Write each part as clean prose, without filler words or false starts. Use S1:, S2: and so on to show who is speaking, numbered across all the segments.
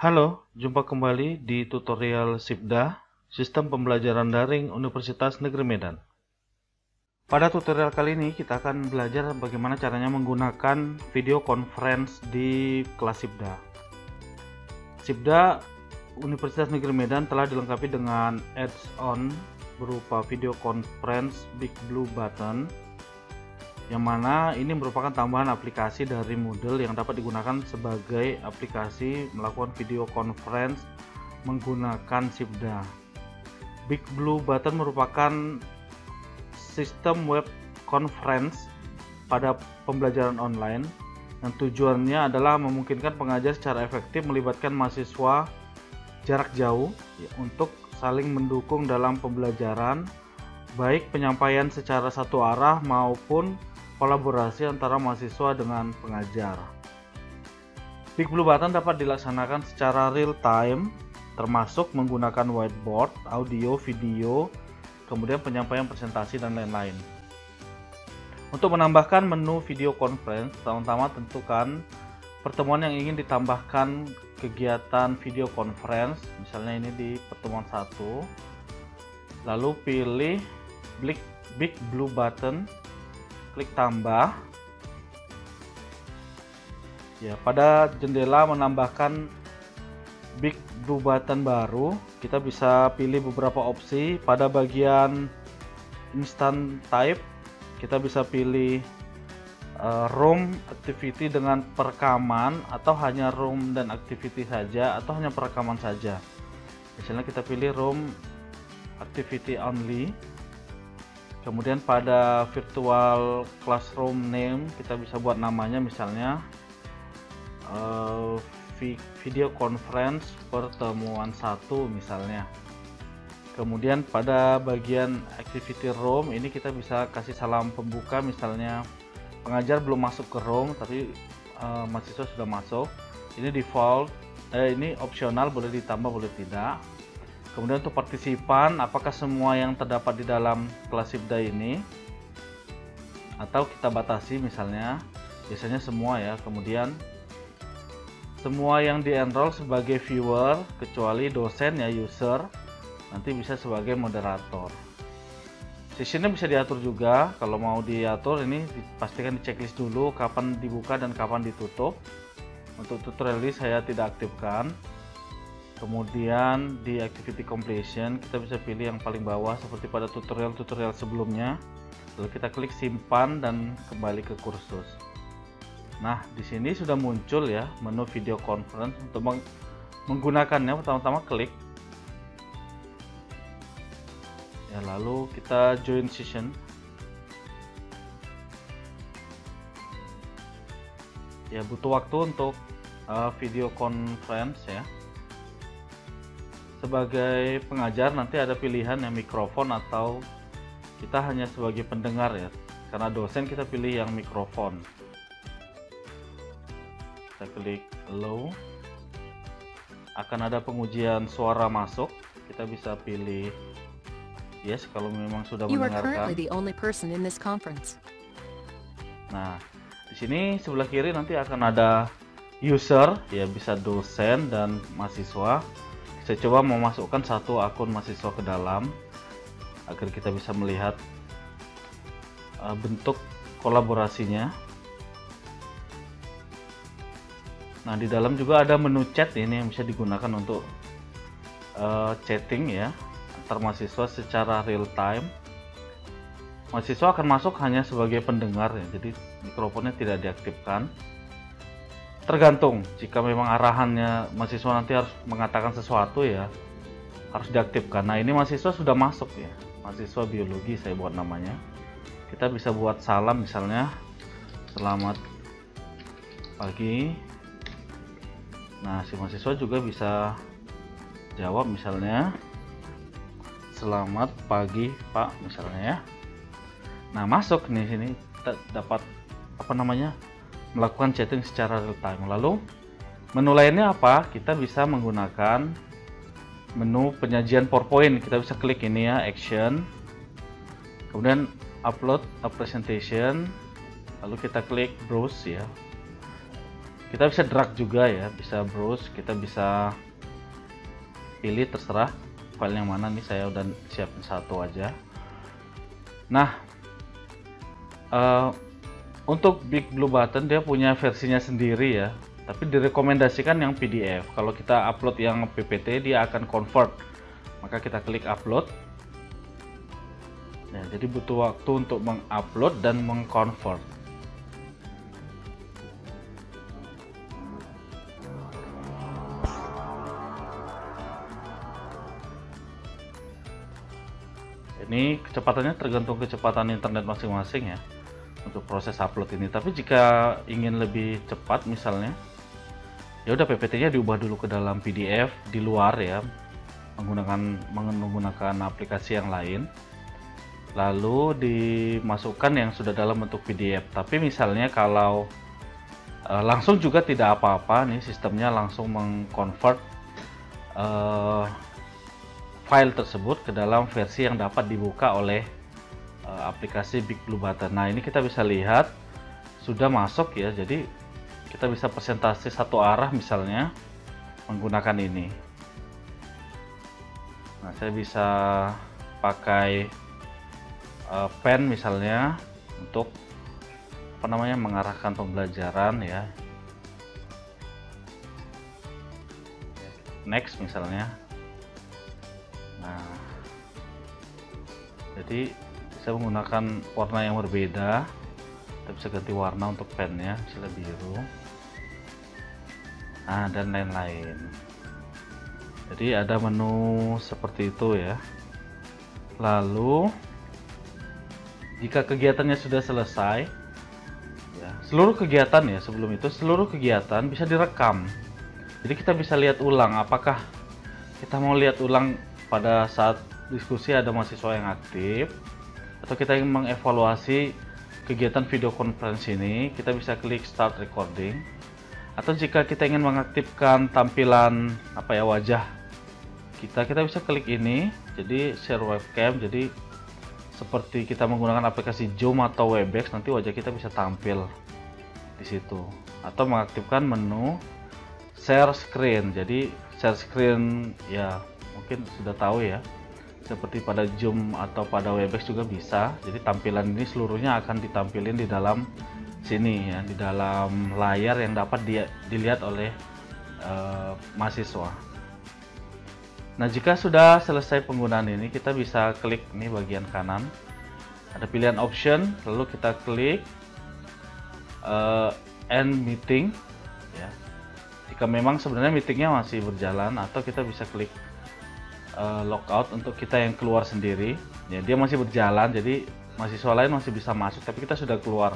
S1: Halo, jumpa kembali di tutorial SIPDA, Sistem Pembelajaran Daring Universitas Negeri Medan. Pada tutorial kali ini kita akan belajar bagaimana caranya menggunakan video conference di kelas SIPDA. SIPDA Universitas Negeri Medan telah dilengkapi dengan add-on berupa video conference Big Blue Button, yang mana ini merupakan tambahan aplikasi dari Moodle yang dapat digunakan sebagai aplikasi melakukan video conference menggunakan SIPDA. Big Blue Button merupakan sistem web conference pada pembelajaran online yang tujuannya adalah memungkinkan pengajar secara efektif melibatkan mahasiswa jarak jauh untuk saling mendukung dalam pembelajaran, baik penyampaian secara satu arah maupun kolaborasi antara mahasiswa dengan pengajar. Big Blue Button dapat dilaksanakan secara real time, termasuk menggunakan whiteboard, audio, video, kemudian penyampaian presentasi dan lain-lain. Untuk menambahkan menu video conference, pertama-tama tentukan pertemuan yang ingin ditambahkan kegiatan video conference, misalnya ini di pertemuan 1. Lalu pilih Big Blue Button, klik tambah. Ya, pada jendela menambahkan Big Blue Button baru, kita bisa pilih beberapa opsi. Pada bagian instant type, kita bisa pilih room activity dengan perekaman, atau hanya room dan activity saja, atau hanya perekaman saja. Misalnya kita pilih room activity only. Kemudian pada virtual classroom name kita bisa buat namanya misalnya video conference pertemuan 1 misalnya. Kemudian pada bagian activity room ini kita bisa kasih salam pembuka, misalnya pengajar belum masuk ke room tapi mahasiswa sudah masuk. Ini default, ini opsional, boleh ditambah boleh tidak. Kemudian untuk partisipan, apakah semua yang terdapat di dalam kelas SIPDA ini, atau kita batasi misalnya, biasanya semua ya. Kemudian semua yang di-enroll sebagai viewer kecuali dosen ya, user, nanti bisa sebagai moderator. Sesinya bisa diatur juga. Kalau mau diatur ini pastikan di checklist dulu kapan dibuka dan kapan ditutup. Untuk tutorial ini saya tidak aktifkan. Kemudian di activity completion kita bisa pilih yang paling bawah seperti pada tutorial-tutorial sebelumnya. Lalu kita klik simpan dan kembali ke kursus. Nah, di sini sudah muncul ya menu video conference. Untuk menggunakannya pertama-tama klik. Ya, lalu kita join session. Ya, butuh waktu untuk video conference ya. Sebagai pengajar nanti ada pilihan yang mikrofon atau kita hanya sebagai pendengar ya. Karena dosen kita pilih yang mikrofon. Kita klik allow. Akan ada pengujian suara masuk. Kita bisa pilih yes kalau memang sudah mendengarkan. Nah, di sini sebelah kiri nanti akan ada user ya, bisa dosen dan mahasiswa. Saya coba memasukkan satu akun mahasiswa ke dalam agar kita bisa melihat bentuk kolaborasinya. Nah, di dalam juga ada menu chat ini yang bisa digunakan untuk chatting ya antar mahasiswa secara real time. Mahasiswa akan masuk hanya sebagai pendengar ya, jadi mikrofonnya tidak diaktifkan. Tergantung, jika memang arahannya mahasiswa nanti harus mengatakan sesuatu ya, harus diaktifkan. Nah, ini mahasiswa sudah masuk ya, mahasiswa biologi saya buat namanya. Kita bisa buat salam misalnya, selamat pagi. Nah, si mahasiswa juga bisa jawab misalnya, selamat pagi Pak misalnya ya. Nah, masuk nih sini kita dapat apa namanya, melakukan chatting secara real time. Lalu menu lainnya apa? Kita bisa menggunakan menu penyajian PowerPoint. Kita bisa klik ini ya, action, kemudian upload a presentation, lalu kita klik browse ya. Kita bisa drag juga ya, bisa browse, kita bisa pilih terserah file yang mana. Nih saya udah siapin satu aja. Nah, untuk Big Blue Button dia punya versinya sendiri ya, tapi direkomendasikan yang PDF. Kalau kita upload yang PPT dia akan convert, maka kita klik upload. Nah, jadi butuh waktu untuk mengupload dan mengconvert. Ini kecepatannya tergantung kecepatan internet masing-masing ya untuk proses upload ini. Tapi jika ingin lebih cepat misalnya, ya udah PPT-nya diubah dulu ke dalam PDF di luar ya, menggunakan aplikasi yang lain. Lalu dimasukkan yang sudah dalam bentuk PDF. Tapi misalnya kalau langsung juga tidak apa-apa, nih sistemnya langsung mengconvert file tersebut ke dalam versi yang dapat dibuka oleh aplikasi Big Blue Button. Nah, ini kita bisa lihat sudah masuk ya, jadi kita bisa presentasi satu arah misalnya menggunakan ini. Nah, saya bisa pakai pen misalnya untuk mengarahkan pembelajaran ya. Next misalnya. Nah, jadi saya menggunakan warna yang berbeda. Kita bisa ganti warna untuk pennya, misalnya biru. Nah, dan lain-lain. Jadi ada menu seperti itu ya. Lalu jika kegiatannya sudah selesai ya, seluruh kegiatan ya, sebelum itu seluruh kegiatan bisa direkam. Jadi kita bisa lihat ulang, apakah kita mau lihat ulang pada saat diskusi ada mahasiswa yang aktif, atau kita ingin mengevaluasi kegiatan video conference ini, kita bisa klik start recording. Atau jika kita ingin mengaktifkan tampilan wajah kita bisa klik ini, jadi share webcam. Jadi seperti kita menggunakan aplikasi Zoom atau Webex, nanti wajah kita bisa tampil di situ. Atau mengaktifkan menu share screen. Jadi share screen ya mungkin sudah tahu ya, seperti pada Zoom atau pada Webex juga bisa. Jadi tampilan ini seluruhnya akan ditampilkan di dalam sini ya, di dalam layar yang dapat dilihat oleh mahasiswa. Nah, jika sudah selesai penggunaan ini, kita bisa klik nih bagian kanan, ada pilihan option, lalu kita klik end meeting ya. Jika memang sebenarnya meetingnya masih berjalan, atau kita bisa klik logout untuk kita yang keluar sendiri ya, dia masih berjalan, jadi mahasiswa lain masih bisa masuk, tapi kita sudah keluar.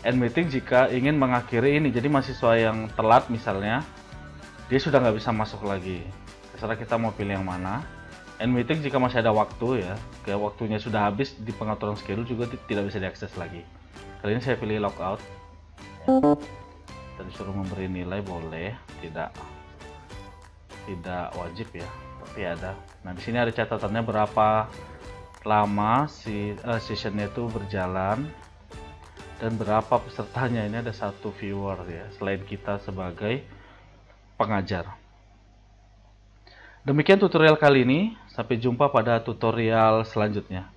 S1: End meeting jika ingin mengakhiri ini, jadi mahasiswa yang telat misalnya, dia sudah nggak bisa masuk lagi, terserah kita mau pilih yang mana. End meeting jika masih ada waktu ya, kayak waktunya sudah habis di pengaturan schedule juga tidak bisa diakses lagi. Kali ini saya pilih logout ya. Dan disuruh memberi nilai, boleh, tidak wajib ya, tapi ada. Nah, di sini ada catatannya berapa lama sessionnya itu berjalan dan berapa pesertanya. Ini ada satu viewer ya, selain kita sebagai pengajar. Demikian tutorial kali ini, sampai jumpa pada tutorial selanjutnya.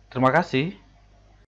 S1: Terima kasih.